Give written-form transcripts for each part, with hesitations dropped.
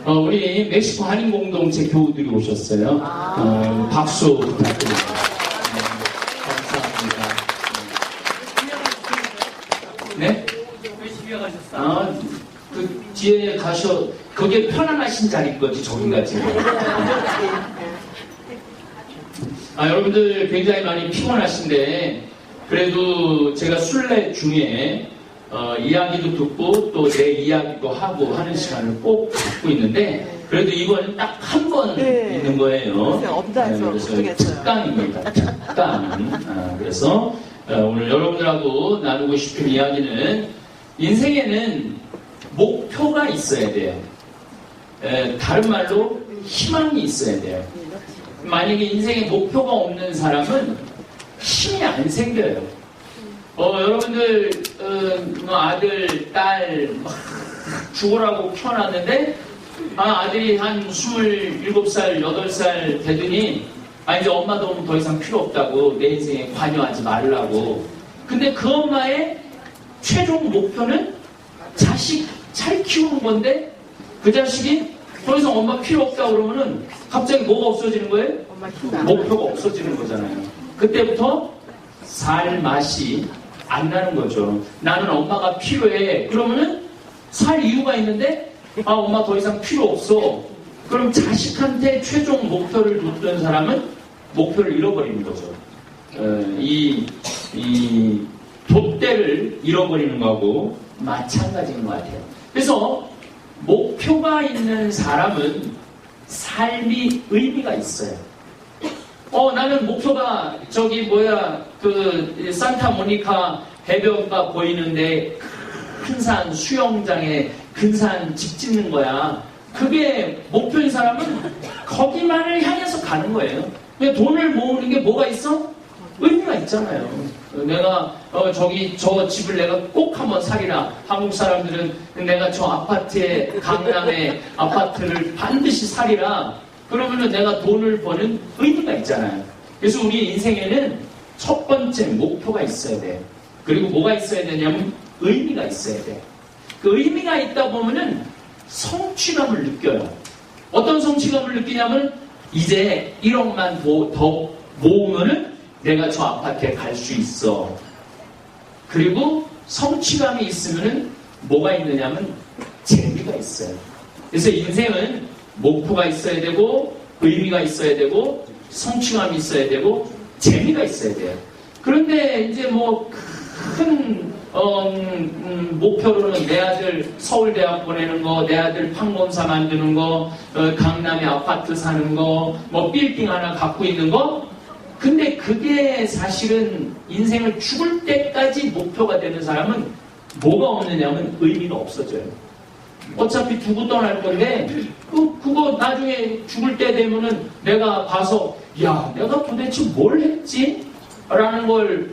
우리 멕시코 한인 공동체 교우들이 오셨어요. 박수 부탁드립니다. 감사합니다. 네? 집에 가셨어요? 그 뒤에 가셔. 그게 편안하신 자리인 거지, 저기가 지금. 여러분들 굉장히 많이 피곤하신데, 그래도 제가 순례 중에 이야기도 듣고 또 내 이야기도 하고 하는 시간을 꼭 갖고 있는데, 그래도 이번엔 딱 한 번 있는 거예요. 그래서 특강입니다. 특강. 그래서 오늘 여러분들하고 나누고 싶은 이야기는, 인생에는 목표가 있어야 돼요. 다른 말로 희망이 있어야 돼요. 만약에 인생에 목표가 없는 사람은 힘이 안 생겨요. 여러분들 아들, 딸 죽으라고 키워놨는데 아들이 한 27살, 8살 되더니 이제 엄마 도움 더 이상 필요 없다고, 내 인생에 관여하지 말라고. 근데 그 엄마의 최종 목표는 자식 잘 키우는 건데, 그 자식이 더 이상 엄마 필요 없다 그러면은 갑자기 뭐가 없어지는 거예요? 목표가 없어지는 거잖아요. 그때부터 살 맛이 안 나는 거죠. 나는 엄마가 필요해. 그러면은 살 이유가 있는데, 엄마 더 이상 필요 없어. 그럼 자식한테 최종 목표를 뒀던 사람은 목표를 잃어버리는 거죠. 이 돛대를 잃어버리는 거하고 마찬가지인 것 같아요. 그래서 목표가 있는 사람은 삶이 의미가 있어요. 나는 목표가 산타모니카 해변가 보이는데 큰 산 수영장에 근산 집 짓는 거야. 그게 목표인 사람은 거기만을 향해서 가는 거예요. 근데 돈을 모으는 게 뭐가 있어? 의미가 있잖아요. 내가 저 집을 내가 꼭 한번 사리라. 한국 사람들은 내가 저 아파트에, 강남에 아파트를 반드시 사리라. 그러면은 내가 돈을 버는 의미가 있잖아요. 그래서 우리 인생에는 첫 번째 목표가 있어야 돼. 그리고 뭐가 있어야 되냐면 의미가 있어야 돼. 그 의미가 있다 보면은 성취감을 느껴요. 어떤 성취감을 느끼냐면, 이제 1억만 더 모으면은 내가 저 아파트에 갈 수 있어. 그리고 성취감이 있으면은 뭐가 있느냐면 재미가 있어요. 그래서 인생은 목표가 있어야 되고, 의미가 있어야 되고, 성취감이 있어야 되고, 재미가 있어야 돼요. 그런데 이제 큰 목표로는 내 아들 서울대학 보내는 거, 내 아들 판검사 만드는 거, 강남에 아파트 사는 거, 빌딩 하나 갖고 있는 거. 근데 그게 사실은 인생을 죽을 때까지 목표가 되는 사람은 뭐가 없느냐면 의미가 없어져요. 어차피 두고 떠날 건데, 그거 나중에 죽을 때 되면은 내가 봐서, 야, 내가 도대체 뭘 했지? 라는 걸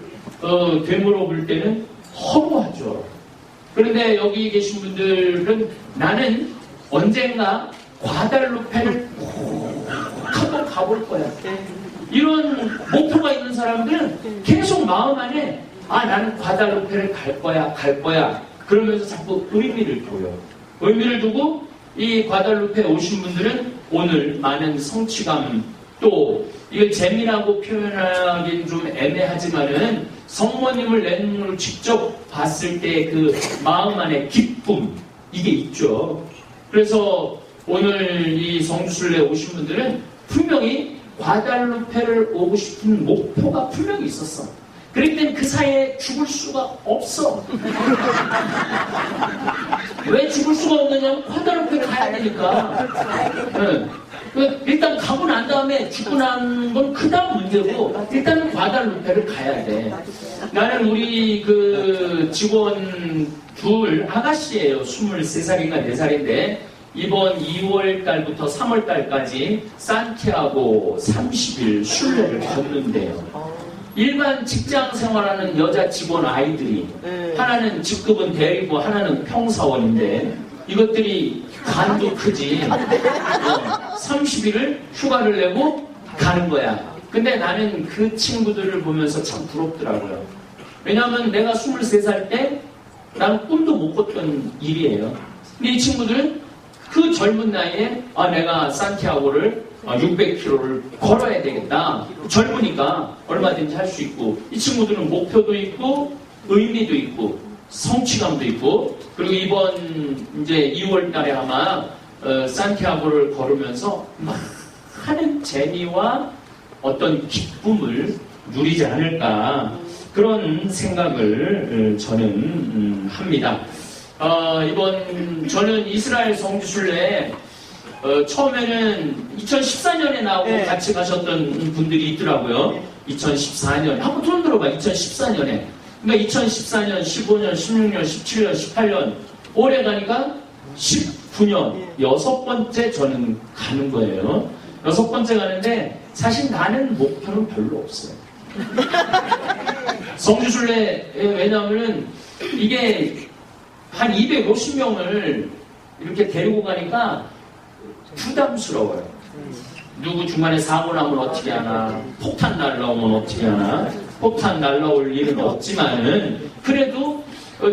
되물어볼 때는 허무하죠. 그런데 여기 계신 분들은, 나는 언젠가 과달루페를 꼭 한번 가볼 거야. 이런 목표가 있는 사람들은 계속 마음 안에, 나는 과달루페를 갈 거야. 그러면서 자꾸 의미를 둬요. 의미를 두고 이 과달루페에 오신 분들은 오늘 많은 성취감, 또 이걸 재미라고 표현하기는 좀 애매하지만은 성모님을 내 눈으로 직접 봤을 때 그 마음 안에 기쁨, 이게 있죠. 그래서 오늘 이 성주순례에 오신 분들은 분명히 과달루페를 오고 싶은 목표가 분명히 있었어. 그렇기 때문에 그 사이에 죽을 수가 없어. 왜 죽을 수가 없느냐면 과달루페를 가야 되니까. 일단 가고 난 다음에 죽고 난 건 그 다음 문제고, 일단은 과달루페를 가야 돼. 나는 우리 그 직원 둘 아가씨예요. 23살인가 4살인데 이번 2월달부터 3월달까지 산티아고 30일 순례를 걷는데요. 일반 직장 생활하는 여자 직원 아이들이, 하나는 직급은 대리고 하나는 평사원인데, 이것들이 간도 크지. 30일을 휴가를 내고 가는 거야. 근데 나는 그 친구들을 보면서 참 부럽더라고요. 왜냐하면 내가 23살 때 나는 꿈도 못 꿨던 일이에요. 근데 이 친구들은 그 젊은 나이에 내가 산티아고를 600km를 걸어야 되겠다. 젊으니까 얼마든지 할 수 있고, 이 친구들은 목표도 있고 의미도 있고 성취감도 있고, 그리고 이번 이제 2월 달에 아마 산티아고를 걸으면서 많은 재미와 어떤 기쁨을 누리지 않을까, 그런 생각을 저는 합니다. 이번 저는 이스라엘 성지순례 처음에는 2014년에 나오고 네. 같이 가셨던 분들이 있더라고요. 2014년 한번 손 들어봐. 2014년에 그러니까 2014년, 15년, 16년, 17년, 18년 올해 가니까 19년 여섯 번째 저는 가는 거예요. 여섯 번째 가는데 사실 나는 목표는 별로 없어요. 성지순례 왜냐하면은 이게 한 250명을 이렇게 데리고 가니까 부담스러워요. 누구 중간에 사고 나면 어떻게 하나, 폭탄 날라오면 어떻게 하나. 폭탄 날라올 일은 없지만은 그래도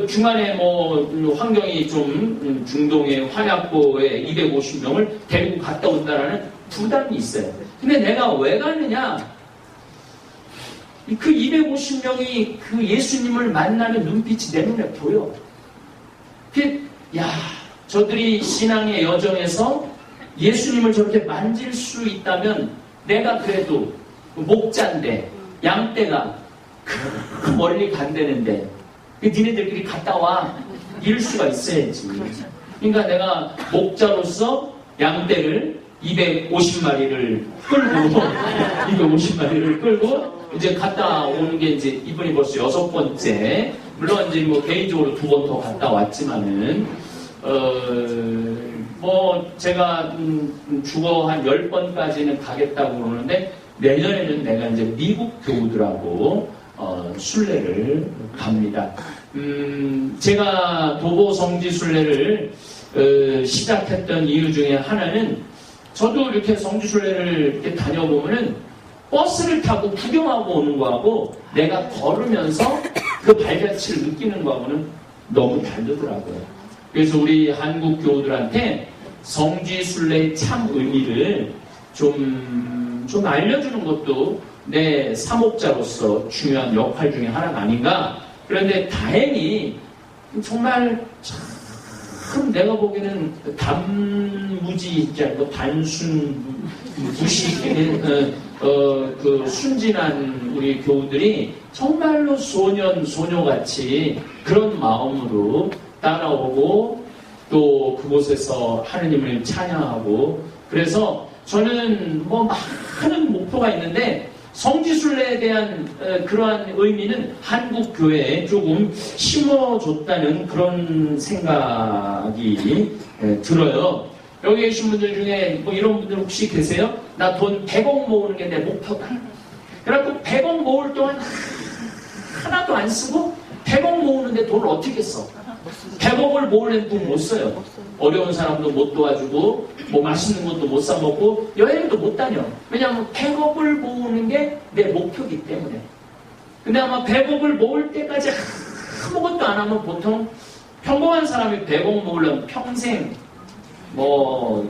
중간에 뭐 환경이 좀 중동의 환약고에 250명을 데리고 갔다 온다라는 부담이 있어요. 근데 내가 왜 가느냐? 그 250명이 그 예수님을 만나는 눈빛이 내 눈에 보여. 저들이 신앙의 여정에서 예수님을 저렇게 만질 수 있다면 내가 그래도 목자인데 양떼가 그 멀리 간다는데 니네들끼리 갔다 와 이럴 수가 있어야지. 그러니까 내가 목자로서 양떼를 250마리를 끌고 250마리를 끌고 이제 갔다 오는 게 이제 이번이 벌써 여섯 번째. 물론 이제 뭐 개인적으로 2번 더 갔다 왔지만은 뭐 제가 죽어 한 10번까지는 가겠다고 그러는데 내년에는 내가 이제 미국 교우들하고 순례를 갑니다. 제가 도보 성지 순례를 시작했던 이유 중에 하나는 저도 이렇게 성지 순례를 이렇게 다녀보면은 버스를 타고 구경하고 오는 거하고 내가 걸으면서 그 발자취를 느끼는 거하고는 너무 다르더라고요. 그래서 우리 한국 교우들한테 성지 순례의 참 의미를 좀 알려주는 것도 내 사목자로서 중요한 역할 중에 하나가 아닌가. 그런데 다행히 정말 참 내가 보기에는 단무지이지 않고 단순 무식인 그 순진한 우리 교우들이 정말로 소녀같이 그런 마음으로 따라오고 또 그곳에서 하느님을 찬양하고, 그래서 저는 뭐 많은 목표가 있는데 성지순례에 대한 그러한 의미는 한국 교회에 조금 심어줬다는 그런 생각이 들어요. 여기 계신 분들 중에 뭐 이런 분들 혹시 계세요? 나 돈 100억 모으는 게 내 목표다. 그래갖고 100억 모을 동안 하나도 안 쓰고 100억 모으는데 돈을 어떻게 써? 100억을 모으려면 돈 못 써요. 어려운 사람도 못 도와주고 뭐 맛있는 것도 못 사 먹고 여행도 못 다녀. 왜냐하면 100억을 모으는 게 내 목표이기 때문에. 근데 아마 100억을 모을 때까지 아무것도 안 하면 보통 평범한 사람이 100억 모으려면 평생 뭐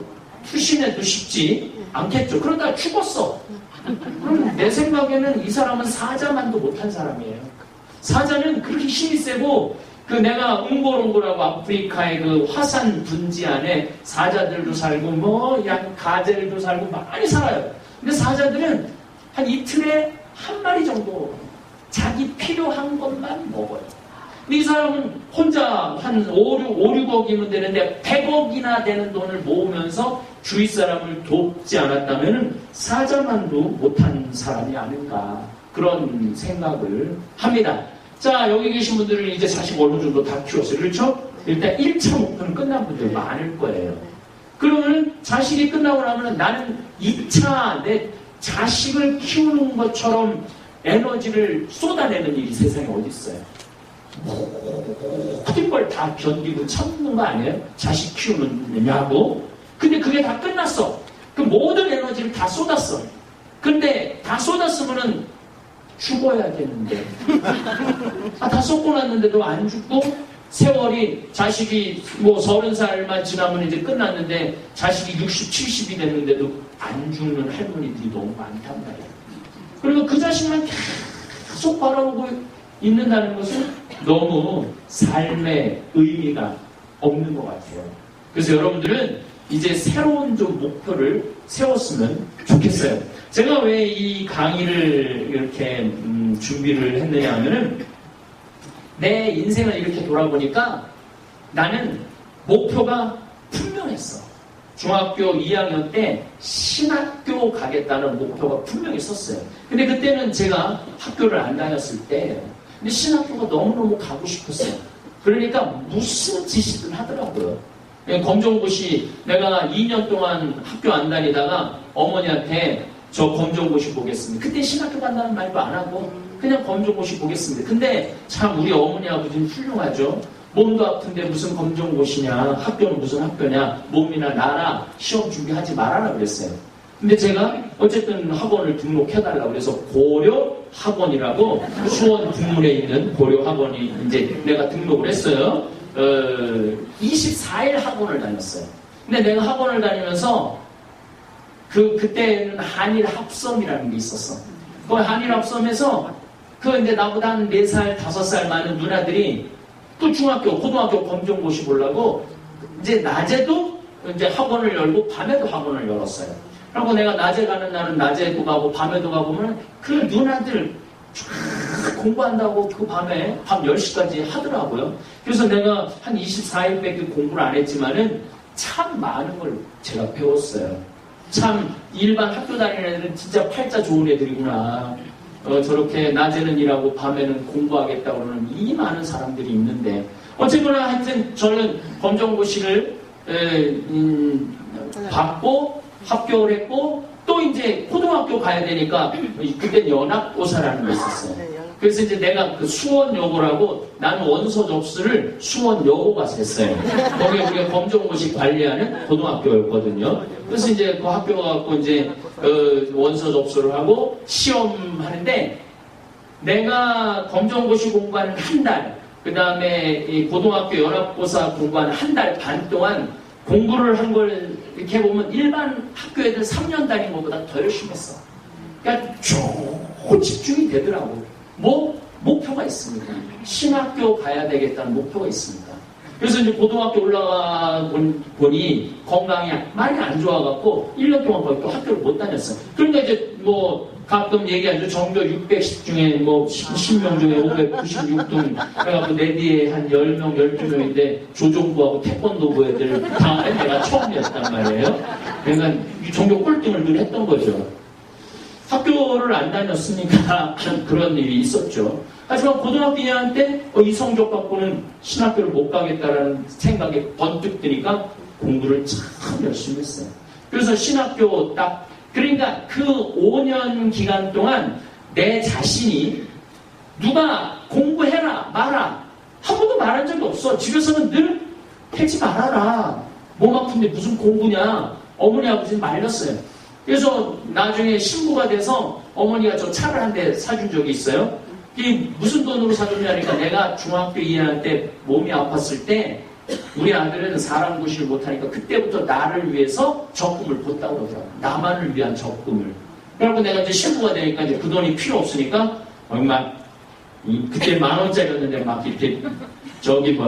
투신해도 쉽지 않겠죠. 그러다가 죽었어. 그럼 내 생각에는 이 사람은 사자만도 못한 사람이에요. 사자는 그렇게 힘이 세고, 그 내가 웅골웅골하고 아프리카의 그 화산 분지 안에 사자들도 살고 뭐 가젤도 살고 많이 살아요. 근데 사자들은 한 이틀에 한 마리 정도 자기 필요한 것만 먹어요. 근데 이 사람은 혼자 한 5-6억이면 되는데 100억이나 되는 돈을 모으면서 주위 사람을 돕지 않았다면 사자만도 못한 사람이 아닌가, 그런 생각을 합니다. 자, 여기 계신 분들은 이제 자식 어느 정도 다 키웠어요. 그렇죠? 일단 1차 목표는 끝난 분들 많을 거예요. 그러면 자식이 끝나고 나면 나는 2차 내 자식을 키우는 것처럼 에너지를 쏟아내는 일이 세상에 어디 있어요? 모든 걸 다 견디고 참는 거 아니에요? 자식 키우느냐고? 근데 그게 다 끝났어. 그 모든 에너지를 다 쏟았어. 근데 다 쏟았으면은 죽어야 되는데 다 쏟고 났는데도 안 죽고 세월이 자식이 뭐 30살만 지나면 이제 끝났는데 자식이 60, 70이 됐는데도 안 죽는 할머니들이 너무 많단 말이에요. 그리고 그 자식만 계속 바라보고 있는다는 것은 너무 삶의 의미가 없는 것 같아요. 그래서 여러분들은 이제 새로운 좀 목표를 세웠으면 좋겠어요. 제가 왜 이 강의를 이렇게 준비를 했느냐 하면은 내 인생을 이렇게 돌아보니까 나는 목표가 분명했어. 중학교 2학년 때 신학교 가겠다는 목표가 분명히 있었어요. 근데 그때는 제가 학교를 안 다녔을 때예요. 근데 신학교가 너무너무 가고 싶었어요. 그러니까 무슨 짓이든 하더라고요. 검정고시 내가 2년 동안 학교 안 다니다가 어머니한테 저 검정고시 보겠습니다. 그때 신학교 간다는 말도 안 하고 그냥 검정고시 보겠습니다. 근데 참 우리 어머니 아버지는 훌륭하죠. 몸도 아픈데 무슨 검정고시냐, 학교는 무슨 학교냐, 몸이나 나라 시험 준비하지 말아라 그랬어요. 근데 제가 어쨌든 학원을 등록해달라고 그래서 고려학원이라고 수원 북문에 있는 고려학원이 이제 내가 등록을 했어요. 24일 학원을 다녔어요. 근데 내가 학원을 다니면서 그때는 한일 합섬이라는 게 있었어. 그 한일 합섬에서 이제 나보다 한 4살, 5살 많은 누나들이 또 중학교, 고등학교 검정고시 보려고 이제 낮에도 이제 학원을 열고 밤에도 학원을 열었어요. 그리고 내가 낮에 가는 날은 낮에도 가고 밤에도 가보면 그 누나들 쫙 공부한다고 그 밤에 밤 10시까지 하더라고요. 그래서 내가 한 24일밖에 공부를 안 했지만은 참 많은 걸 제가 배웠어요. 참 일반 학교 다니는 애들은 진짜 팔자 좋은 애들이구나. 저렇게 낮에는 일하고 밤에는 공부하겠다고 그러는 이 많은 사람들이 있는데 어쨌거나 하여튼 저는 검정고시를 받고 합격을 했고 또 이제 고등학교 가야 되니까 그때 연합고사라는 게 있었어요. 그래서 이제 내가 그 수원여고라고 나는 원서 접수를 수원여고 가서 했어요. 거기 우리가 검정고시 관리하는 고등학교였거든요. 그래서 이제 그 학교 가고 이제 원서 접수를 하고 시험하는데 내가 검정고시 공부하는 한 달, 그 다음에 고등학교 연합고사 공부하는 한 달 반 동안 공부를 한 걸 이렇게 보면 일반 학교 애들 3년 다닌 것보다 더 열심히 했어. 그러니까 쭉 집중이 되더라고. 목표가 있습니다. 신학교 가야 되겠다는 목표가 있습니다. 그래서 이제 고등학교 올라가 보니 건강이 많이 안 좋아갖고 1년 동안 거의 또 학교를 못 다녔어요. 그러니까 이제 가끔 얘기하죠. 전교 610 중에 10명 중에 596등 그래갖고 내 뒤에 한 10명, 12명인데 조종부하고 태권도부 애들 다음에 내가 처음이었단 말이에요. 그러니까 전교 꼴등을 늘 했던 거죠. 학교를 안 다녔으니까 그런 일이 있었죠. 하지만 고등학교 2학년 때 이 성적 갖고는 신학교를 못 가겠다라는 생각이 번뜩 드니까 공부를 참 열심히 했어요. 그래서 신학교 그러니까 그 5년 기간 동안 내 자신이 누가 공부해라 마라 한 번도 말한 적이 없어. 집에서는 늘 하지 말아라. 몸 아픈데 무슨 공부냐. 어머니 아버지는 말렸어요. 그래서 나중에 신부가 돼서 어머니가 저 차를 한 대 사준 적이 있어요. 이게 무슨 돈으로 사줬냐니까 내가 중학교 2학년 때 몸이 아팠을 때 우리 아들은 사람 구실을 못하니까 그때부터 나를 위해서 적금을 뒀다고 그러더라고요. 나만을 위한 적금을. 그래갖고 내가 이제 신부가 되니까 이제 그 돈이 필요 없으니까 막 그때 10,000원짜리였는데 막 이렇게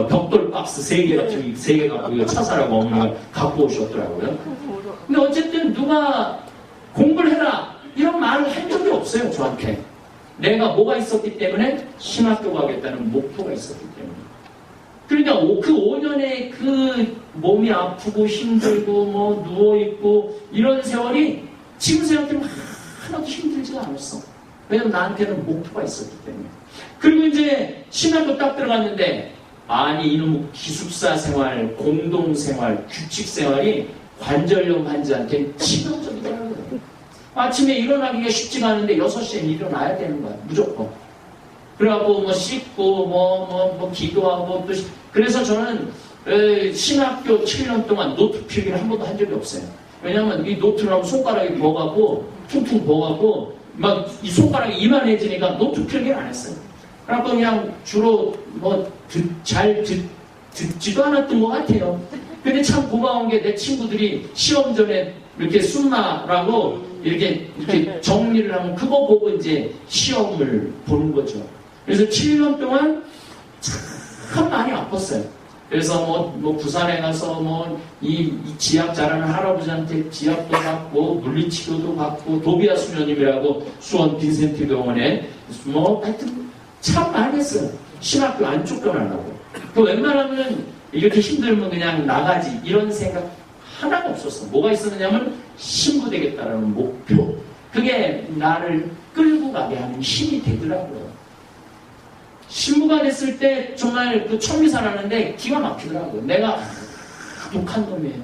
벽돌 박스 3개 같은 3개 갖고 이거 차 사라고 어머니가 갖고 오셨더라고요. 근데 어쨌든 누가 공부를 해라 이런 말을 한 적이 없어요. 저한테. 내가 뭐가 있었기 때문에 신학교 가겠다는 목표가 있었기 때문에. 그러니까 그 5년의 그 몸이 아프고 힘들고 누워있고 이런 세월이 지금 생각해보면 하나도 힘들지가 않았어. 왜냐면 나한테는 목표가 있었기 때문에. 그리고 이제 신학교 딱 들어갔는데 아니 이놈의 기숙사 생활, 공동생활, 규칙생활이 관절염 환자한테 치명적이더라고요. 아침에 일어나기가 쉽지가 않은데 6시에 일어나야 되는 거야. 무조건. 그래갖고 씻고 기도하고 또 그래서 저는 신학교 7년 동안 노트 필기를 한 번도 한 적이 없어요. 왜냐면 이 노트를 하면 손가락이 버가고 퉁퉁 버가고 막 이 손가락이 이만해지니까 노트 필기를 안 했어요. 그래갖고 그냥 주로 잘 듣지도 않았던 것 같아요. 근데 참 고마운 게 내 친구들이 시험 전에 이렇게 숨나라고 이렇게 정리를 하면 그거 보고 이제 시험을 보는 거죠. 그래서 7년 동안 참 많이 아팠어요. 그래서 뭐 부산에 가서 이 지압 잘하는 할아버지한테 지압도 받고 물리치료도 받고 도비아 수녀님이라고 수원 빈센트 병원에 하여튼 참 많이 했어요. 신학교 안 쫓겨나려고. 웬만하면 이렇게 힘들면 그냥 나가지 이런 생각 하나가 없었어. 뭐가 있었느냐면 신부 되겠다라는 목표. 그게 나를 끌고 가게 하는 힘이 되더라고요. 신부가 됐을 때 정말 그 천미사라는데 기가 막히더라고요. 내가 독한 놈이에요.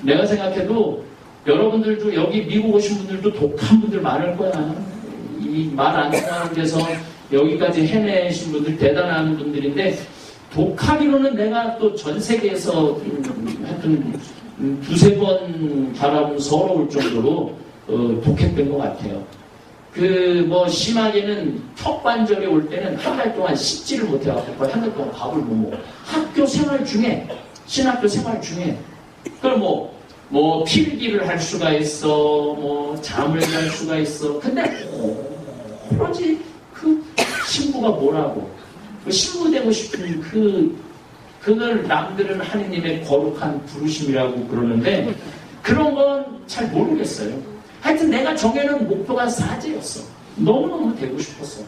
내가 생각해도 여러분들도 여기 미국 오신 분들도 독한 분들 많을 거야. 이 말 안 통하는 데서 여기까지 해내신 분들 대단한 분들인데 독하기로는 내가 또 전 세계에서 하여튼 두세 번 바라보면 서러울 정도로 독했던 것 같아요. 심하게는 턱관절이 올 때는 한 달 동안 씻지를 못해갖고 거의 한 달 동안 밥을 못 먹어. 학교 생활 중에, 신학교 생활 중에. 그럼 필기를 할 수가 있어, 잠을 잘 수가 있어. 근데 오로지 그 신부가 뭐라고. 그 신부 되고 싶은 그걸 남들은 하느님의 거룩한 부르심이라고 그러는데 그런 건 잘 모르겠어요. 하여튼 내가 정해놓은 목표가 사제였어. 너무너무 되고 싶었어.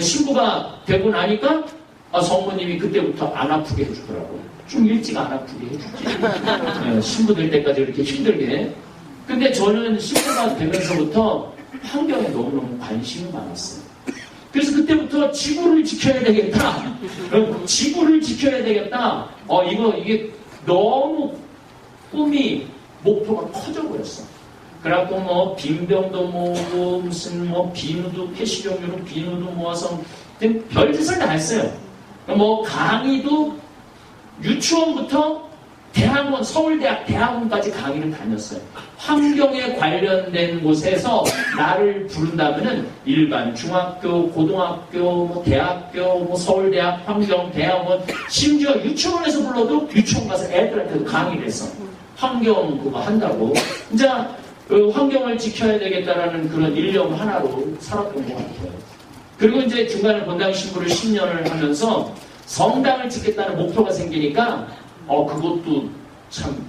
신부가 되고 나니까 성모님이 그때부터 안 아프게 해주더라고요. 좀 일찍 안 아프게 해주지. 신부 될 때까지 이렇게 힘들게. 근데 저는 신부가 되면서부터 환경에 너무너무 관심이 많았어요. 그래서 그때부터 지구를 지켜야 되겠다. 지구를 지켜야 되겠다. 이게 너무 꿈이 목표가 커져 버렸어. 그래갖고 빈병도 모으고 무슨 비누도 폐시용유로 비누도 모아서 별짓을 다 했어요. 강의도 유치원부터 대학원, 서울대학 대학원까지 강의를 다녔어요. 환경에 관련된 곳에서 나를 부른다면은 일반 중학교, 고등학교, 대학교, 서울대학, 환경대학원, 심지어 유치원에서 불러도 유치원 가서 애들한테 강의를 했어. 환경 그거 한다고. 이제 환경을 지켜야 되겠다라는 그런 일념 하나로 살았던 것 같아요. 그리고 이제 중간에 본당 신부를 10년을 하면서 성당을 짓겠다는 목표가 생기니까 그것도 참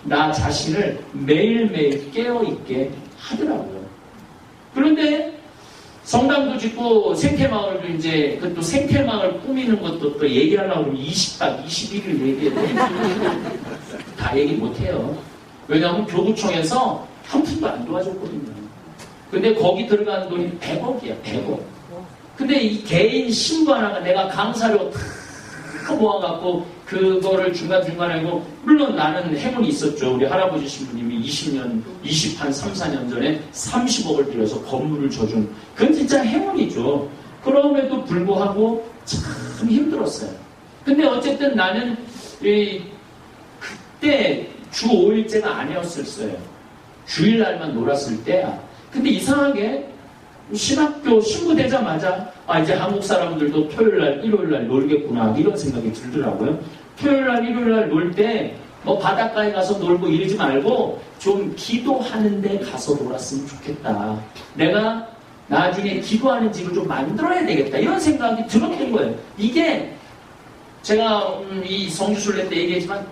나 자신을 매일매일 깨어있게 하더라고요. 그런데 성당도 짓고 생태마을도 이제 또 생태마을 꾸미는 것도 또 얘기하려고 그러면 20박 21일 얘기해도 다 얘기 못해요. 왜냐하면 교구청에서 한 푼도 안 도와줬거든요. 근데 거기 들어가는 돈이 100억이야, 100억. 근데 이 개인 신부 하나가 내가 강사료 다 모아갖고 그거를 중간중간에 하고, 물론 나는 행운이 있었죠. 우리 할아버지 신부님이 3, 4년 전에 30억을 들여서 건물을 줘준. 그건 진짜 행운이죠. 그럼에도 불구하고 참 힘들었어요. 근데 어쨌든 나는 그때 주 5일째가 아니었었어요. 주일날만 놀았을 때야. 근데 이상하게 신학교 신부 되자마자 이제 한국 사람들도 토요일날, 일요일날 놀겠구나 이런 생각이 들더라고요. 토요일날, 일요일날 놀 때 바닷가에 가서 놀고 이러지 말고 좀 기도하는 데 가서 놀았으면 좋겠다. 내가 나중에 기도하는 집을 좀 만들어야 되겠다. 이런 생각이 들었던 거예요. 이게 제가 이 성주순례 때 얘기했지만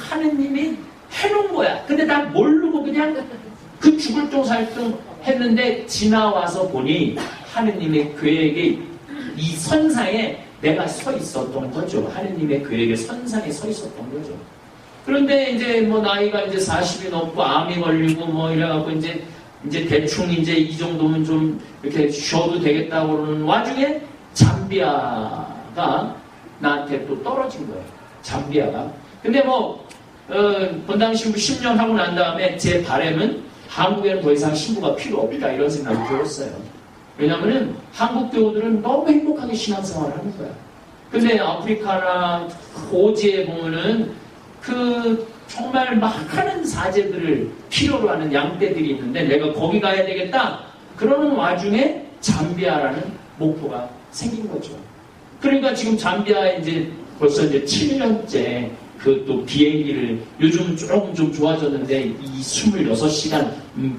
하느님이 해놓은 거야. 근데 난 모르고 그냥 그 죽을 똥 살 똥 했는데 지나와서 보니 하느님의 계획에 이 선상에 내가 서 있었던 거죠. 하느님의 계획의 선상에 서 있었던 거죠. 그런데 이제 나이가 이제 40이 넘고 암이 걸리고 이래갖고 이제 대충 이제 이 정도면 좀 이렇게 쉬어도 되겠다고 그러는 와중에 잠비아가 나한테 또 떨어진 거예요. 잠비아가. 근데 본당 신부 10년 하고 난 다음에 제 바람은 한국에는 더 이상 신부가 필요 없다 이런 생각이 들었어요. 왜냐면은 한국 교우들은 너무 행복하게 신앙생활을 하는 거야. 근데 아프리카나 오지에 보면은 정말 많은 사제들을 필요로 하는 양떼들이 있는데 내가 거기 가야 되겠다. 그러는 와중에 잠비아라는 목표가 생긴 거죠. 그러니까 지금 잠비아에 이제 벌써 이제 7년째 그 또 비행기를 요즘 조금 좀 좋아졌는데 이 26시간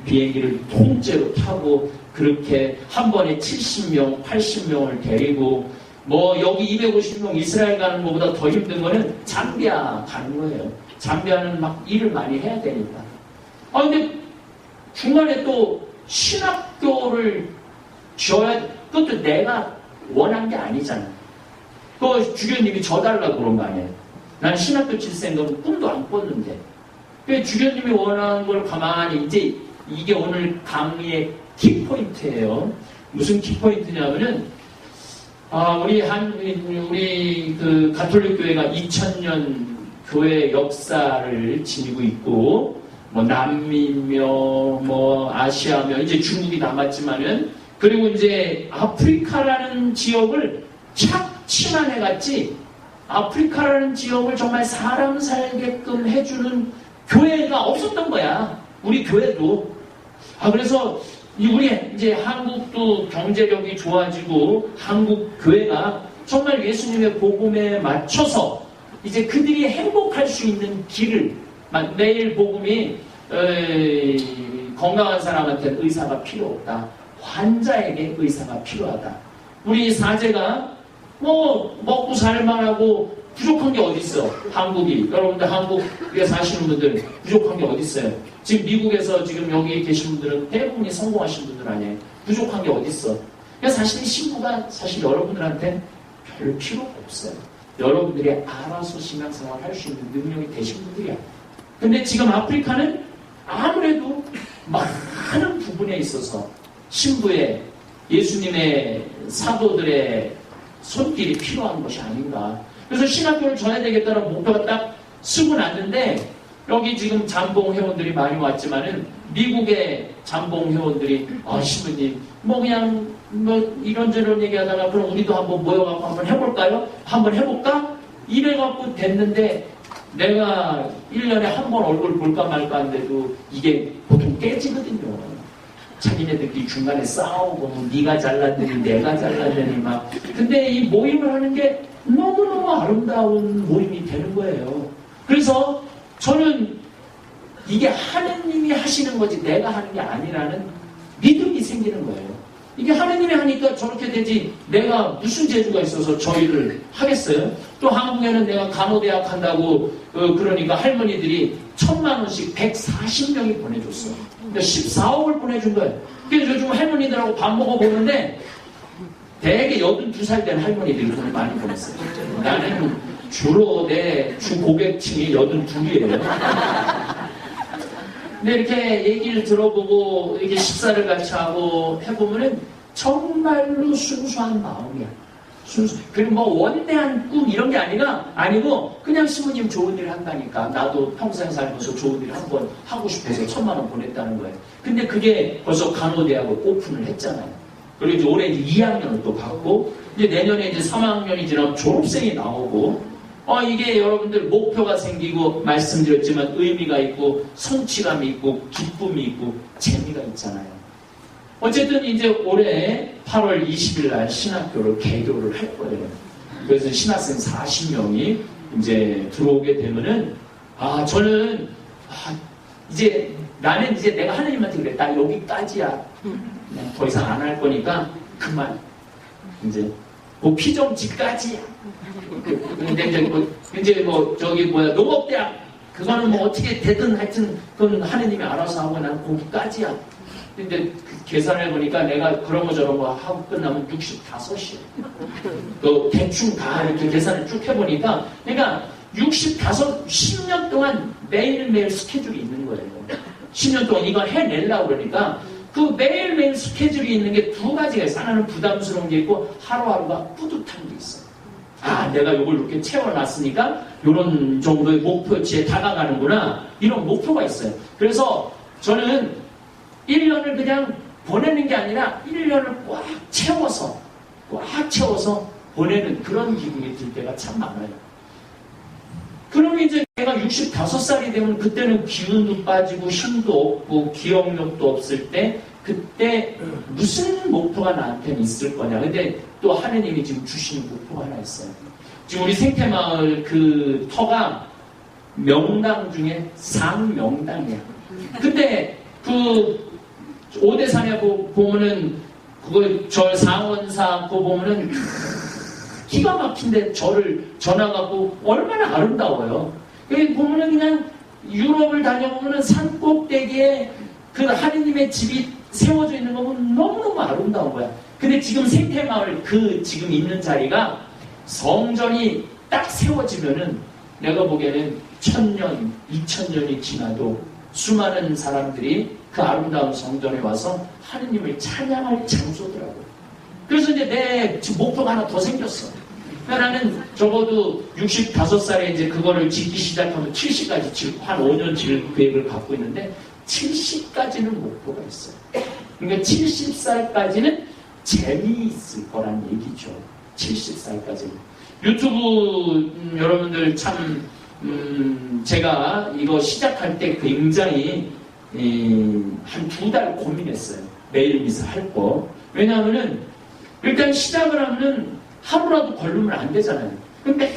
비행기를 통째로 타고 그렇게 한 번에 70명, 80명을 데리고 뭐 여기 250명 이스라엘 가는 것보다 더 힘든 거는 잠비아 가는 거예요. 잠비아는 막 일을 많이 해야 되니까. 아 근데 중간에 또 신학교를 지어야 그것도 내가 원한 게 아니잖아. 그거 주교님이 져달라고 그런 거 아니에요. 난 신학교 칠 생각은 꿈도 안 꿨는데. 그 주교님이 원하는 걸 가만히 이제 이게 오늘 강의의 키포인트예요. 무슨 키포인트냐면은 우리 그 가톨릭 교회가 2000년 교회 역사를 지니고 있고 뭐 남미며 뭐 아시아며 이제 중국이 남았지만은 그리고 이제 아프리카라는 지역을 착취만 해갔지 아프리카라는 지역을 정말 사람 살게끔 해주는 교회가 없었던 거야. 우리 교회도. 그래서 우리 이제 한국도 경제력이 좋아지고 한국 교회가 정말 예수님의 복음에 맞춰서 이제 그들이 행복할 수 있는 길을 매일 복음이 건강한 사람한테는 의사가 필요 없다. 환자에게 의사가 필요하다. 우리 사제가 뭐 먹고 살만하고 부족한 게 어디 있어? 한국이. 여러분들 한국에 사시는 분들 부족한 게 어디 있어요? 지금 미국에서 지금 여기 계신 분들은 대부분이 성공하신 분들 아니에요. 부족한 게 어디 있어? 그러니까 사실 신부가 사실 여러분들한테 별 필요가 없어요. 여러분들이 알아서 신앙생활 할 수 있는 능력이 되신 분들이야. 근데 지금 아프리카는 아무래도 많은 부분에 있어서 신부의 예수님의 사도들의 손길이 필요한 것이 아닌가. 그래서 신학교를 져야 되겠다는 목표가 딱 쓰고 났는데 여기 지금 잠봉 회원들이 많이 왔지만은 미국의 잠봉 회원들이 신부님 뭐 그냥 뭐 이런저런 얘기하다가 그럼 우리도 한번 모여갖고 한번 해볼까요? 한번 해볼까? 이래갖고 됐는데 내가 1년에 한 번 얼굴 볼까 말까 하는데도 이게 보통 깨지거든요. 자기네들끼리 중간에 싸우고 뭐 네가 잘났더니 내가 잘났더니 막 근데 이 모임을 하는 게 너무너무 아름다운 모임이 되는 거예요. 그래서 저는 이게 하느님이 하시는 거지 내가 하는 게 아니라는 믿음이 생기는 거예요. 이게 하느님이 하니까 저렇게 되지 내가 무슨 재주가 있어서 저 일을 하겠어요? 또 한국에는 내가 간호대학 한다고 그러니까 할머니들이 1000만 원씩 140명이 보내줬어. 그러니까 14억을 보내준 거예요. 그래서 요즘 할머니들하고 밥 먹어보는데 대개 82살 된 할머니들이 돈을 많이 보냈어요. 나는 주로 내 주 고객층이 82이에요. 근데 이렇게 얘기를 들어보고 이렇게 식사를 같이 하고 해보면은 정말로 순수한 마음이야. 그리고 뭐 원대한 꿈 이런 게 아니고 그냥 신부님 좋은 일 한다니까 나도 평생 살면서 좋은 일 한번 하고 싶어서 1000만 원 보냈다는 거예요. 근데 그게 벌써 간호대학을 오픈을 했잖아요. 그리고 이제 올해 이제 2학년을 또 받고 이제 내년에 이제 3학년이 지나면 졸업생이 나오고 이게 여러분들 목표가 생기고 말씀드렸지만 의미가 있고 성취감이 있고 기쁨이 있고 재미가 있잖아요. 어쨌든 이제 올해 8월 20일 날 신학교를 개교를 할 거예요. 그래서 신학생 40명이 이제 들어오게 되면은 저는 이제 나는 이제 내가 하나님한테 그래. 나 여기까지야. 더 이상 안 할 거니까 그만. 이제 뭐 피정지까지야. 근데 이제 저기 농업대학 그거는 뭐 어떻게 되든 하여튼 그건 하느님이 알아서 하고 난 거기까지야. 근데 계산해 보니까 내가 그런 거 저런 거 하고 끝나면 65이야. 또 대충 다 이렇게 계산을 쭉 해보니까 그러니까 10년 동안 매일매일 스케줄이 있는 거예요. 10년 동안 이걸 해내려고 그러니까 그 매일매일 스케줄이 있는 게 두 가지가 있어요. 하나는 부담스러운 게 있고 하루하루가 뿌듯한 게 있어요. 내가 이걸 이렇게 채워놨으니까 이런 정도의 목표치에 다가가는구나. 이런 목표가 있어요. 그래서 저는 1년을 그냥 보내는 게 아니라 1년을 꽉 채워서 보내는 그런 기분이 들 때가 참 많아요. 그러면 이제 내가 65살이 되면 그때는 기운도 빠지고 힘도 없고 기억력도 없을 때 그때 무슨 목표가 나한테는 있을 거냐. 근데 또 하느님이 지금 주시는 목표가 하나 있어요. 지금 우리 생태마을 그 터가 명당 중에 상명당이야. 근데 그 오대산에 보면은 그거 절 상원사 그거 보면은 기가 막힌데 절을 전화가고 얼마나 아름다워요. 여기 보면은 그냥 유럽을 다녀보면은 산 꼭대기에 그 하느님의 집이 세워져 있는 거 보면 너무너무 아름다운 거야. 근데 지금 생태마을 그 지금 있는 자리가 성전이 딱 세워지면은 내가 보기에는 1000년, 2000년이 지나도 수많은 사람들이 그 아름다운 성전에 와서 하느님을 찬양할 장소더라고요. 그래서 이제 내 지금 목표가 하나 더 생겼어. 그러니까 나는 적어도 65살에 이제 그거를 짓기 시작하면 70까지 짓고 한 5년 질 계획을 갖고 있는데 70까지는 목표가 있어요. 그러니까 70살까지는 재미있을 거란 얘기죠. 70살까지는. 유튜브 여러분들 참 제가 이거 시작할 때 굉장히 한 2달 고민했어요. 매일 미사 할 거. 왜냐하면은 일단 시작을 하면은 하루라도 걸르면 안 되잖아요. 근데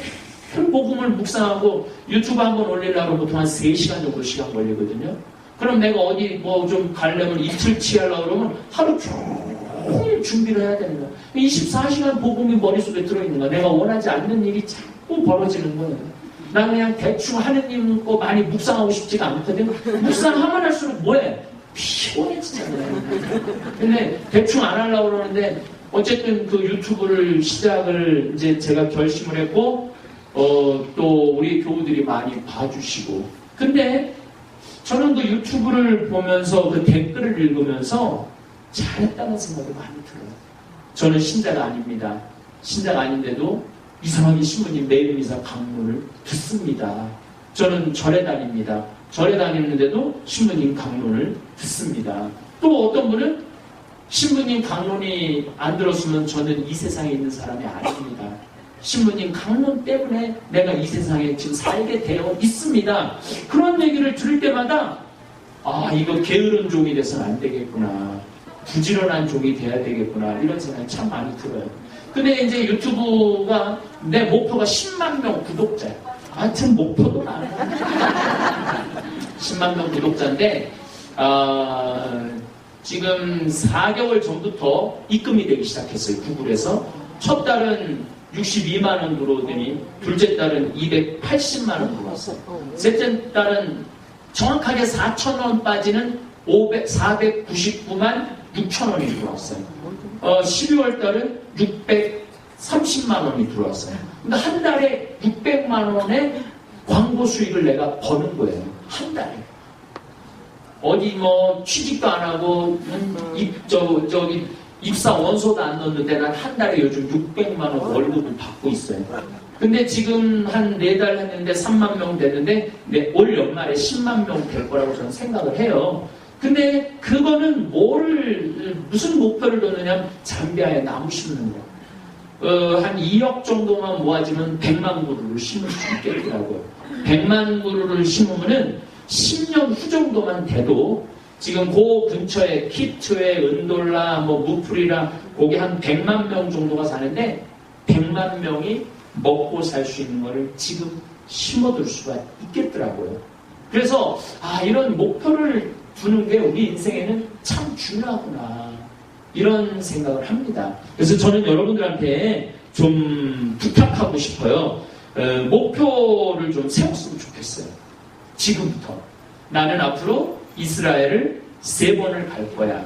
복음을 묵상하고 유튜브 한번 올리려고 보통 한 3시간 정도 시간 걸리거든요. 그럼 내가 어디 뭐 좀 가려면 이틀치 하려고 그러면 하루 종일 준비를 해야 되는 거야. 24시간 복음이 머릿속에 들어있는 거야. 내가 원하지 않는 일이 자꾸 벌어지는 거예요. 난 그냥 대충 하느님 거 많이 묵상하고 싶지가 않거든. 묵상하면 할수록 뭐해? 피곤해지잖아요. 근데 대충 안 하려고 그러는데 어쨌든 그 유튜브를 시작을 이제 제가 결심을 했고 또 우리 교우들이 많이 봐주시고 근데 저는 그 유튜브를 보면서 그 댓글을 읽으면서 잘했다는 생각이 많이 들어요. 저는 신자가 아닙니다. 신자가 아닌데도 이상하게 신부님 매일 미사 강론을 듣습니다. 저는 절에 다닙니다. 절에 다니는데도 신부님 강론을 듣습니다. 또 어떤 분은 신부님 강론이 안 들었으면 저는 이 세상에 있는 사람이 아닙니다. 신부님 강론 때문에 내가 이 세상에 지금 살게 되어 있습니다. 그런 얘기를 들을 때마다 아 이거 게으른 종이 돼서는 안 되겠구나. 부지런한 종이 돼야 되겠구나. 이런 생각이 참 많이 들어요. 근데 이제 유튜브가 내 목표가 10만 명 구독자야. 하여튼 목표도 많아. 10만 명 구독자인데 지금 4개월 전부터 입금이 되기 시작했어요. 구글에서. 첫 달은 62만 원 들어오더니 둘째 달은 280만 원 들어왔어요. 셋째 달은 정확하게 4천 원 빠지는 499만 6천 원이 들어왔어요. 12월 달은 630만 원이 들어왔어요. 근데 한 달에 600만 원의 광고 수익을 내가 버는 거예요. 한 달에. 어디 뭐 취직도 안 하고 저기 입사 원서도 안 넣었는데 난 한 달에 요즘 600만 원 월급을 받고 있어요. 근데 지금 한 4달 했는데 3만 명 됐는데 올 연말에 10만 명 될 거라고 저는 생각을 해요. 근데 그거는 무슨 목표를 넣느냐 잠비아에 나무 심는 거. 한 2억 정도만 모아지면 100만 그루를 심을 수 있겠더라고요. 100만 그루를 심으면은 10년 후 정도만 돼도 지금 그 근처에 키트에 은돌라 뭐 무풀이라 거기 한 100만 명 정도가 사는데 100만 명이 먹고 살 수 있는 거를 지금 심어둘 수가 있겠더라고요. 그래서 이런 목표를 두는 게 우리 인생에는 참 중요하구나 이런 생각을 합니다. 그래서 저는 여러분들한테 좀 부탁하고 싶어요. 목표를 좀 세웠으면 좋겠어요. 지금부터 나는 앞으로 이스라엘을 3번을 갈 거야.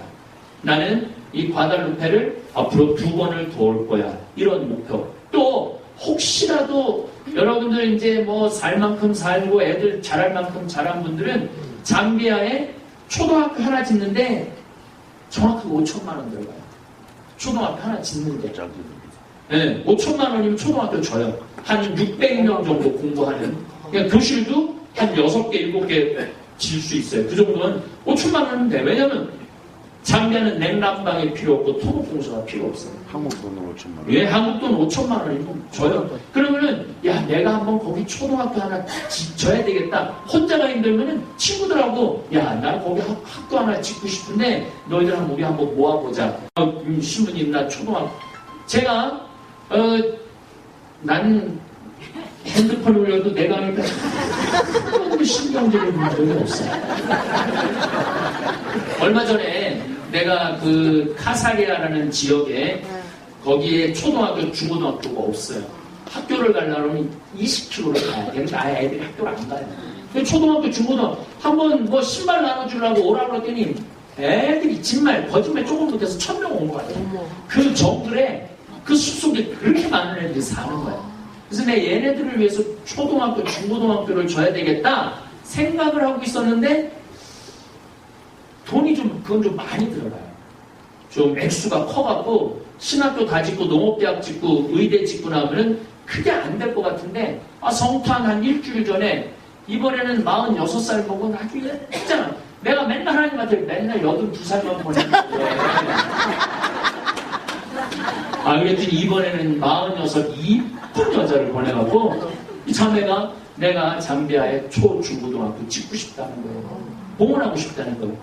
나는 이 과달루페를 앞으로 2번을 더 올 거야. 이런 목표. 또 혹시라도 여러분들 이제 뭐 살 만큼 살고 애들 자랄 만큼 자란 분들은 잠비아에 초등학교 하나 짓는데 정확하게 5천만 원 들어가요. 초등학교 하나 짓는데. 네, 5천만 원이면 초등학교 줘요. 한 600명 정도 공부하는. 그러니까 교실도 한 6개, 7개 질 수 있어요. 그 정도는 5천만 원은 돼. 왜냐면 잠비아는 냉난방이 필요 없고 토목공사가 필요 없어요. 한국 돈으로 5천만 원. 예, 한국 돈 5천만 원이면 줘요. 그러면은 내가 한번 거기 초등학교 하나 짓져야 되겠다. 혼자가 힘들면은 친구들하고 나 거기 학교 하나 짓고 싶은데 너희들하고 우리 한번 모아보자. 신부님 나 초등학교 제가 난 핸드폰 올려도 내가 하니까 아무 신경질을 본 적이 없어요. 얼마 전에 내가 그 카사리아라는 지역에 거기에 초등학교, 중고등학교가 없어요. 학교를 가려면 20km를 가야 되는데 아예 애들이 학교를 안 가요. 근데 초등학교, 중고등학교 한번 뭐 신발 나눠주려고 오라고 했더니 애들이 진말, 거짓말 조금 못해서 1000명 온 것 같아요. 그 정글에 그 숲속에 그렇게 많은 애들이 사는 거예요. 그래서 내 얘네들을 위해서 초등학교, 중고등학교를 줘야 되겠다 생각을 하고 있었는데 돈이 그건 좀 많이 들어가요. 좀 액수가 커갖고 신학교 다 짓고 농업대학 짓고 의대 짓고 나면은 크게 안 될 것 같은데 성탄 한 일주일 전에 이번에는 46살 먹은 아주 예쁘잖아. 내가 맨날 하나님한테 맨날 82살만 보냈는데 그랬더니 이번에는 46 이쁜 여자를 보내갖고 이 자매가 내가 잠비아에 초, 중고등학교 짓고 싶다는 거예요. 봉헌하고 싶다는 거예요.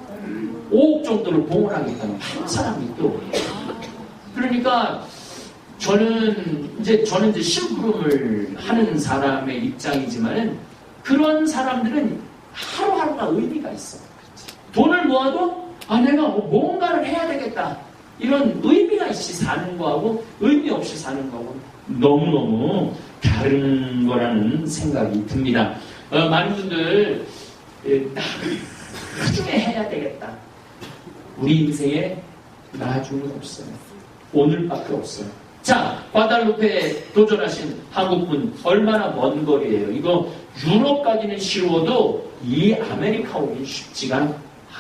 5억 정도를 봉헌하겠다는 한 사람이 또. 그러니까 저는 이제 심부름을 하는 사람의 입장이지만은 그런 사람들은 하루하루가 의미가 있어. 돈을 모아도 내가 뭔가를 해야 되겠다. 이런 의미가 있이 사는 거하고 의미 없이 사는 거하고 너무너무 다른 거라는 생각이 듭니다. 많은 분들 나중에 해야 되겠다. 우리 인생에 나중은 없어요. 오늘밖에 없어요. 자, 과달루페에 도전하신 한국분 얼마나 먼 거리예요. 이거 유럽 가기는 쉬워도 이 아메리카 오긴 쉽지가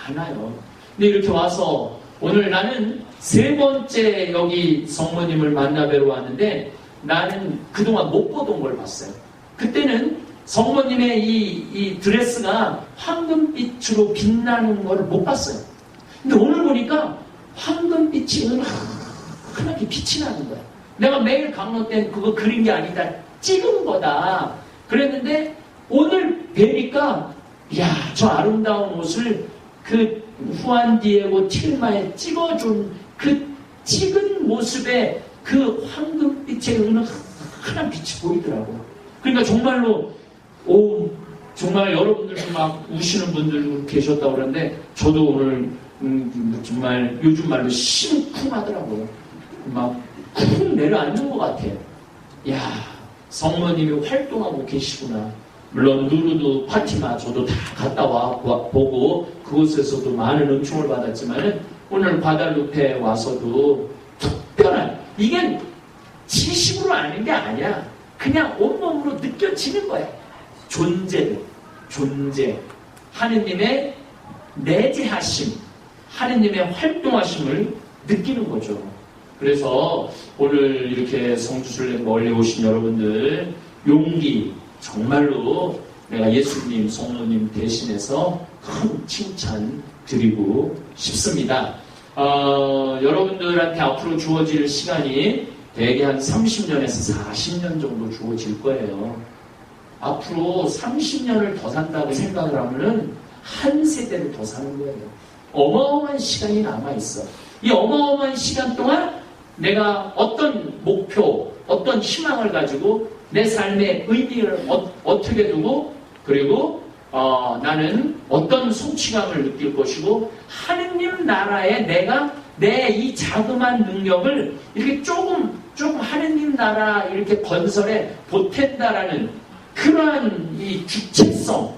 않아요. 근데 이렇게 와서 오늘 나는 3번째 여기 성모님을 만나 뵈러 왔는데 나는 그동안 못 보던 걸 봤어요. 그때는 성모님의 이 드레스가 황금빛으로 빛나는 걸 못 봤어요. 근데 오늘 보니까 황금빛이 은은하게 빛이 나는 거야. 내가 매일 강론 때 그거 그린 게 아니다. 찍은 거다. 그랬는데 오늘 뵈니까 저 아름다운 옷을 그 후안 디에고 틸마에 찍어준 그 찍은 모습에 그 황금빛의 은은한 빛이 보이더라고요. 그러니까 정말로 정말 여러분들도 막 우시는 분들 계셨다고 그러는데 저도 오늘 정말 요즘 말로 심쿵하더라고요. 막 쿵 내려앉는 것 같아요. 성모님이 활동하고 계시구나. 물론 루르드 파티마 저도 다 갔다 보고 그곳에서도 많은 은총을 받았지만은 오늘 과달루페에 와서도 특별한 이게 지식으로 아는 게 아니야. 그냥 온몸으로 느껴지는 거야. 존재, 하느님의 내재하심, 하느님의 활동하심을 느끼는 거죠. 그래서 오늘 이렇게 성주순례 멀리 오신 여러분들 용기 정말로 내가 예수님, 성모님 대신해서 큰 칭찬 드리고 싶습니다. 여러분들한테 앞으로 주어질 시간이 대개 한 30년에서 40년 정도 주어질 거예요. 앞으로 30년을 더 산다고 생각을 하면은 한 세대를 더 사는 거예요. 어마어마한 시간이 남아있어. 이 어마어마한 시간 동안 내가 어떤 목표, 어떤 희망을 가지고 내 삶의 의미를 어떻게 두고 그리고 나는 어떤 성취감을 느낄 것이고 하느님 나라에 내가 내 이 자그마한 능력을 이렇게 조금 하느님 나라 이렇게 건설에 보탠다라는 그러한 이 주체성을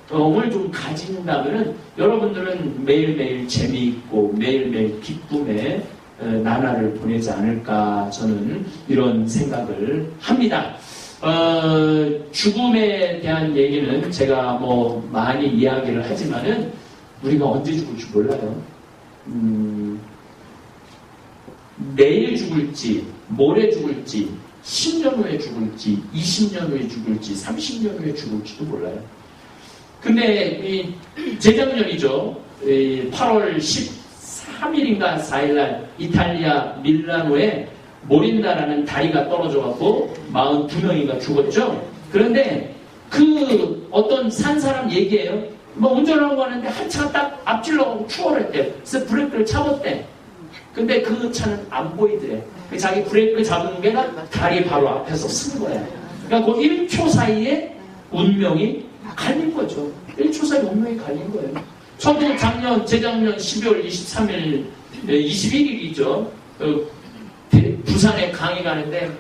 좀 가진다면은 여러분들은 매일매일 재미있고 매일매일 기쁨의 나날을 보내지 않을까 저는 이런 생각을 합니다. 죽음에 대한 얘기는 제가 뭐 많이 이야기를 하지만은 우리가 언제 죽을지 몰라요. 내일 죽을지, 모레 죽을지, 10년 후에 죽을지, 20년 후에 죽을지, 30년 후에 죽을지도 몰라요. 근데 재작년이죠. 8월 13일인가 4일날 이탈리아 밀라노에 모린다라는 다리가 떨어져갖고 42명이가 죽었죠. 그런데 그 어떤 산 사람 얘기예요. 뭐 운전하고 가는데 한 차가 딱 앞질러가고 추월했대. 그래서 브레이크를 잡았대. 근데 그 차는 안 보이더래. 자기 브레이크 잡은 게가 다리 바로 앞에서 쓴 거야. 그러니까 그 1초 사이에 운명이 갈린 거죠. 1초 사이에 운명이 갈린 거예요. 저도 재작년 12월 23일, 21일이죠. 부산에 강의 가는데,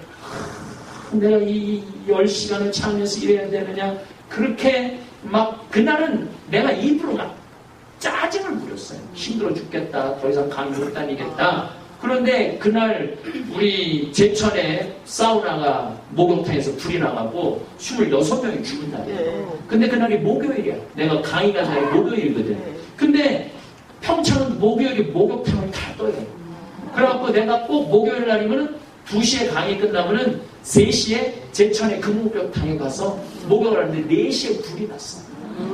내가 이 10시간을 차 안에서 일해야 되느냐. 그렇게 막, 그날은 내가 입으로 막 짜증을 부렸어요. 힘들어 죽겠다. 더 이상 강의 못 다니겠다. 그런데 그날 우리 제천에 사우나가 목욕탕에서 불이 나가고 26명이 죽은 날이에요. 근데 그날이 목요일이야. 내가 강의 간 날이 목요일이거든. 근데 평창은 목요일이 목욕탕을 다 떠요. 그래갖고 내가 꼭 목요일 날이면은 2시에 강의 끝나면은 3시에 제천에 그 목욕탕에 가서 목욕을 하는데 4시에 불이 났어.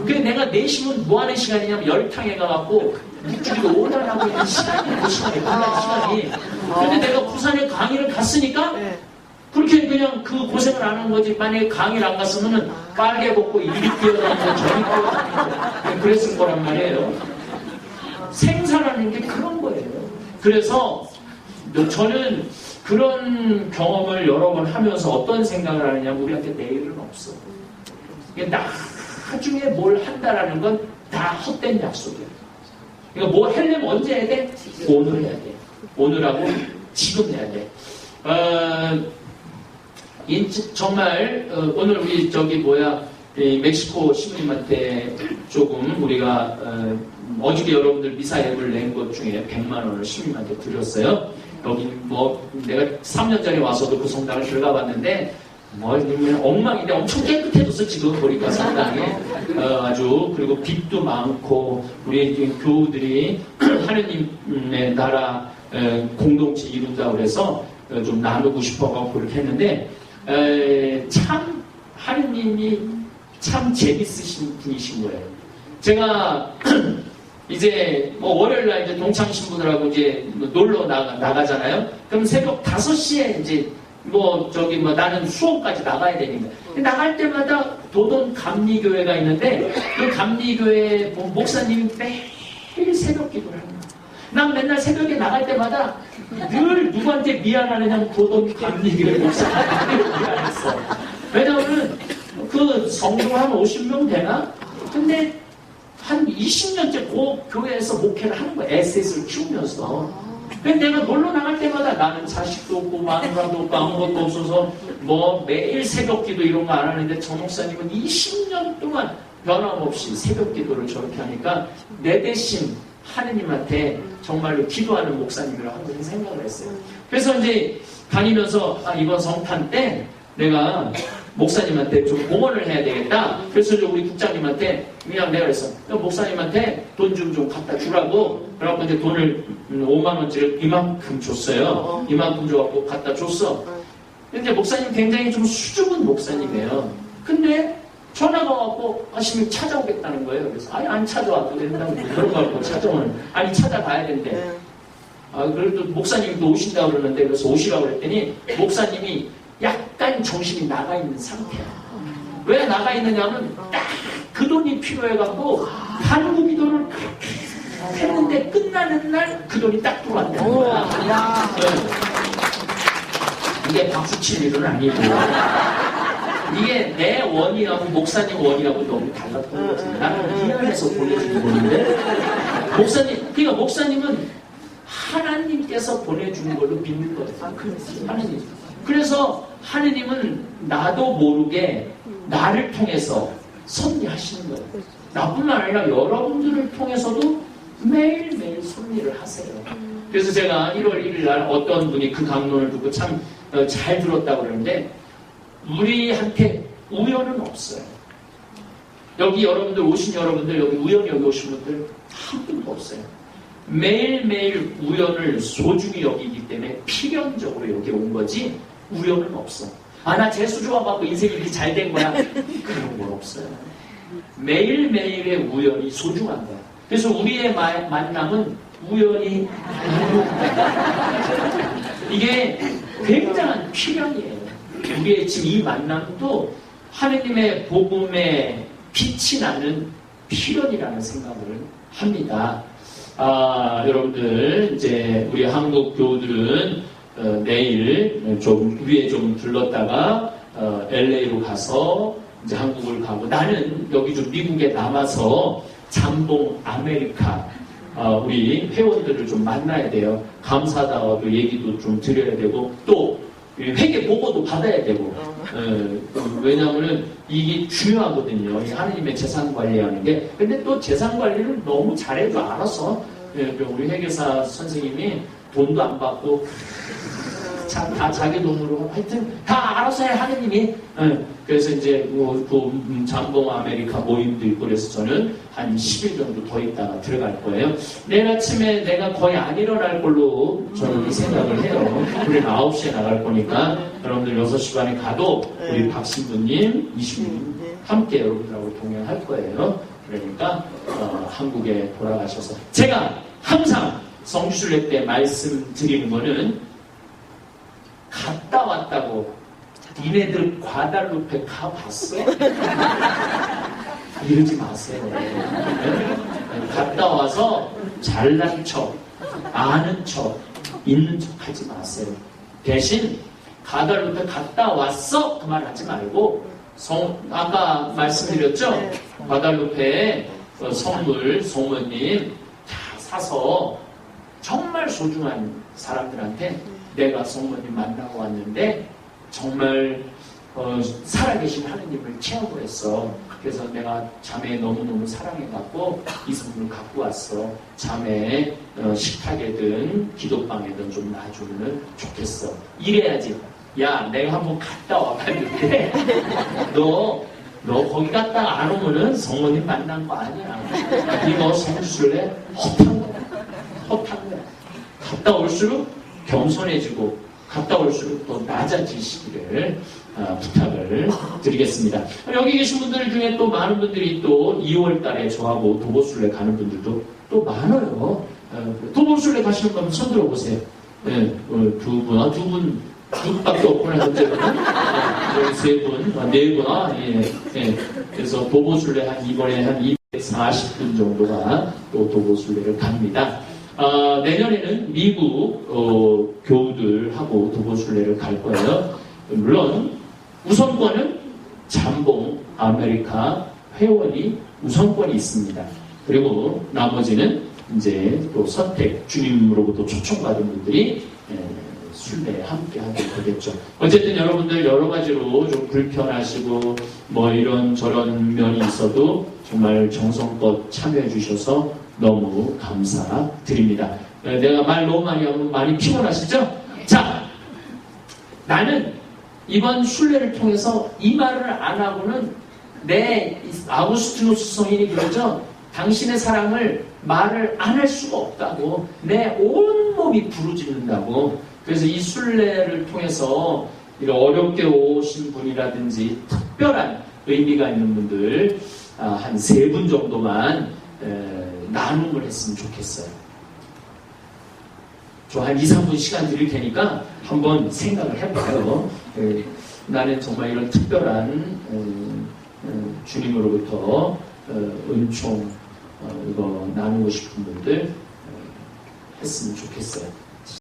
그래 내가 4시면 뭐 하는 시간이냐면 열탕에 가갖고 물줄기가 오달하고 있는 시간이 그 시간이 끝난 시간이. 근데 내가 부산에 강의를 갔으니까 그렇게 그냥 그 고생을 안 한 거지. 만약에 강의를 안 갔으면은 빨개 벗고 이리 뛰어다니고 저리 뛰어다니고 그랬을 거란 말이에요. 생사라는 게 그런 거예요. 그래서 저는 그런 경험을 여러 번 하면서 어떤 생각을 하느냐면 우리한테 내일은 없어. 나중에 뭘 한다라는 건 다 헛된 약속이에요. 그러니까 뭘 하려면 언제 해야 돼? 오늘 해야 돼. 오늘하고 지금 해야 돼. 정말 오늘 우리 멕시코 시부님한테 조금 우리가 어저께 여러분들 미사 앱을 낸 것 중에 100만 원을 시부님한테 드렸어요. 여기 내가 3년 전에 와서도 그 성당을 들어가봤는데 엉망인데 엄청 깨끗해졌어 지금 보니까 상당히. 아주 그리고 빛도 많고 우리 교우들이 하느님의 나라 공동체 이룬다고 그래서 좀 나누고 싶어가지고 그렇게 했는데 참 하느님이 참 재밌으신 분이신 거예요. 제가 이제 월요일날 이제 동창 신부들하고 이제 놀러 나가잖아요. 그럼 새벽 5시에 이제 나는 수원까지 나가야 되니까. 나갈 때마다 도돈 감리교회가 있는데, 그 감리교회 목사님이 매일 새벽 기도를 합니다. 난 맨날 새벽에 나갈 때마다 늘 누구한테 미안하느냐면 도돈 감리교회 목사님한테 미안했어. 왜냐면은 그 성도 한 50명 되나? 근데 한 20년째 그 교회에서 목회를 하는 거야. SS를 키우면서. 근데 내가 놀러 나갈 때마다 나는 자식도 없고 마누라도 없고 아무것도 없어서 매일 새벽기도 이런 거 안 하는데 정 목사님은 20년 동안 변함없이 새벽기도를 저렇게 하니까 내 대신 하느님한테 정말로 기도하는 목사님이라고 한 번은 생각을 했어요. 그래서 이제 다니면서 이번 성탄 때 내가 목사님한테 좀 공헌을 해야 되겠다. 그래서 우리 국장님한테 그냥 내가 그랬어. 목사님한테 돈 좀 갖다 주라고. 그래갖고 이제 돈을 5만 원짜리 이만큼 줬어요. 이만큼 줘갖고 갖다 줬어. 근데 목사님 굉장히 좀 수줍은 목사님이에요. 근데 전화가 왔고 하시면 찾아오겠다는 거예요. 그래서 안 찾아와도 된다고 그런 거 갖고 찾아오는. 찾아가야 된대. 그래도 목사님도 오신다고 그러는데 그래서 오시라고 그랬더니 목사님이 약간 정신이 나가 있는 상태야. 왜 나가 있느냐면 딱 그 돈이 필요해갖고 한국 기도를 했는데 끝나는 날 그 돈이 딱 들어왔다는 거야. 이게 박수칠 일은 아니고 이게 내 원이하고 목사님 원이하고 너무 달랐던 거지. 나는 미안해서 보내준 건데 그러니까 목사님은 하나님께서 보내준 걸로 믿는 거예요. 하나님. 그래서 하느님은 나도 모르게 나를 통해서 섭리하시는 거예요. 나뿐만 아니라 여러분들을 통해서도 매일매일 섭리를 하세요. 그래서 제가 1월 1일 날 어떤 분이 그 강론을 듣고 참 잘 들었다고 그러는데 우리한테 우연은 없어요. 여기 여러분들 오신 여러분들 여기 우연히 여기 오신 분들 한 분도 없어요. 매일매일 우연을 소중히 여기기 때문에 필연적으로 여기 온 거지 우연은 없어. 나 재수 좋아갖고 인생이 이렇게 잘 된 거야. 그런 건 없어요. 매일매일의 우연이 소중한 거야. 그래서 우리의 만남은 우연이 이게 굉장한 필연이에요. 우리의 지금 이 만남도 하느님의 복음에 빛이 나는 필연이라는 생각을 합니다. 여러분들 이제 우리 한국 교우들은 내일 좀 위에 좀 들렀다가 LA로 가서 이제 한국을 가고 나는 여기 좀 미국에 남아서 잠봉 아메리카 우리 회원들을 좀 만나야 돼요. 감사다도 얘기도 좀 드려야 되고 또 회계 보고도 받아야 되고 왜냐하면 이게 중요하거든요. 이 하느님의 재산 관리하는 게. 근데 또 재산 관리를 너무 잘해도 알아서 우리 회계사 선생님이 돈도 안 받고 다 자기 돈으로 하여튼 다 알아서 해 하느님이. 그래서 이제 잠봉 아메리카 모임도 있고 그래서 저는 한 10일 정도 더 있다가 들어갈 거예요. 내일 아침에 내가 거의 안 일어날 걸로 저는 생각을 해요. 우리는 9시에 나갈 거니까 여러분들 6시 반에 가도 우리 박신부님, 이신부님 함께 여러분들하고 동행할 거예요. 그러니까 한국에 돌아가셔서 제가 항상 성주순례 때 말씀드리는 거는 갔다 왔다고 니네들 과달루페 가봤어? 이러지 마세요. 갔다 와서 잘난 척, 아는 척, 있는 척 하지 마세요. 대신 과달루페 갔다 왔어? 그 말 하지 말고 아까 말씀드렸죠? 과달루페에 선물, 소모님 다 사서 정말 소중한 사람들한테 내가 성모님 만나고 왔는데 정말 살아계신 하느님을 체험을 했어. 그래서 내가 자매 너무너무 사랑해갖고 이 선물을 갖고 왔어. 자매 식탁에든 기도방에든 좀 놔주면 좋겠어. 이래야지. 야, 내가 한번 갔다 와봤는데 너 거기 갔다 안 오면은 성모님 만난 거 아니야. 이거 성주순례 헛한 거야. 갔다 올수록 겸손해지고 갔다 올수록 더 낮아지시기를 부탁을 드리겠습니다. 여기 계신 분들 중에 또 많은 분들이 또 2월 달에 저하고 도보순례 가는 분들도 또 많아요. 도보순례 가시는 분 손 들어보세요. 두 분밖에 없구나, 현재는. 여기 3분, 4분, 예. 그래서 도보순례 이번에 한 240분 정도가 또 도보순례를 갑니다. 내년에는 미국 교우들하고 도보순례를 갈 거예요. 물론 우선권은 잠봉 아메리카 회원이 우선권이 있습니다. 그리고 나머지는 이제 또 선택 주님으로부터 초청받은 분들이 순례에 함께 하게 되겠죠. 어쨌든 여러분들 여러 가지로 좀 불편하시고 뭐 이런 저런 면이 있어도 정말 정성껏 참여해 주셔서 너무 감사드립니다. 내가 말 너무 많이 하면 많이 피곤하시죠? 자, 나는 이번 순례를 통해서 이 말을 안 하고는 아우구스티누스 성인이 그러죠. 당신의 사랑을 말을 안 할 수가 없다고. 내 온몸이 부르짖는다고. 그래서 이 순례를 통해서 이런 어렵게 오신 분이라든지 특별한 의미가 있는 분들 한 3분 정도만 나눔을 했으면 좋겠어요. 저 한 2, 3분 시간 드릴 테니까 한번 생각을 해봐요. 나는 정말 이런 특별한 주님으로부터 은총 이거 나누고 싶은 분들 했으면 좋겠어요.